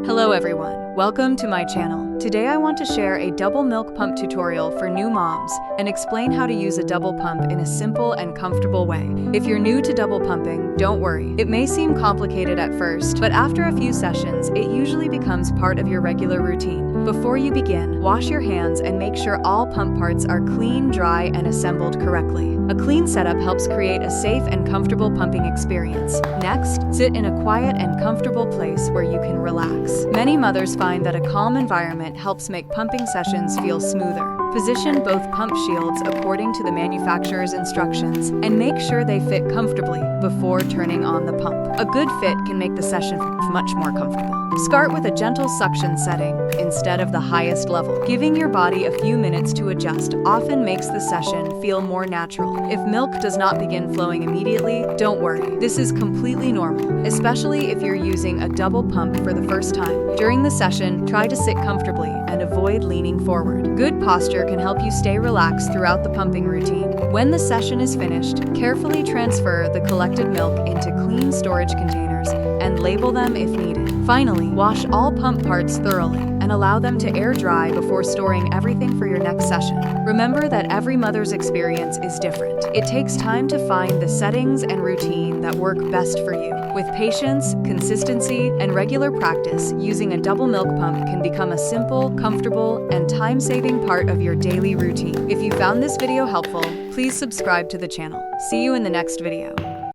Hello everyone, welcome to my channel. Today I want to share a double milk pump tutorial for new moms and explain how to use a double pump in a simple and comfortable way. If you're new to double pumping, don't worry. It may seem complicated at first, but after a few sessions, it usually becomes part of your regular routine. Before you begin, wash your hands and make sure all pump parts are clean, dry, and assembled correctly. A clean setup helps create a safe and comfortable pumping experience. Next, sit in a quiet and comfortable place where you can relax. Many mothers find that a calm environment helps make pumping sessions feel smoother. Position both pump shields according to the manufacturer's instructions and make sure they fit comfortably before turning on the pump. A good fit can make the session much more comfortable. Start with a gentle suction setting instead of the highest level. Giving your body a few minutes to adjust often makes the session feel more natural. If milk does not begin flowing immediately, don't worry. This is completely normal, especially if you're using a double pump for the first time. During the session, try to sit comfortably and avoid leaning forward. Good posture can help you stay relaxed throughout the pumping routine. When the session is finished, carefully transfer the collected milk into clean storage containers and label them if needed. Finally, wash all pump parts thoroughly and allow them to air dry before storing everything for your next session. Remember that every mother's experience is different. It takes time to find the settings and routine that work best for you. With patience, consistency, and regular practice, using a double milk pump can become a simple, comfortable, and time-saving part of your daily routine. If you found this video helpful, please subscribe to the channel. See you in the next video.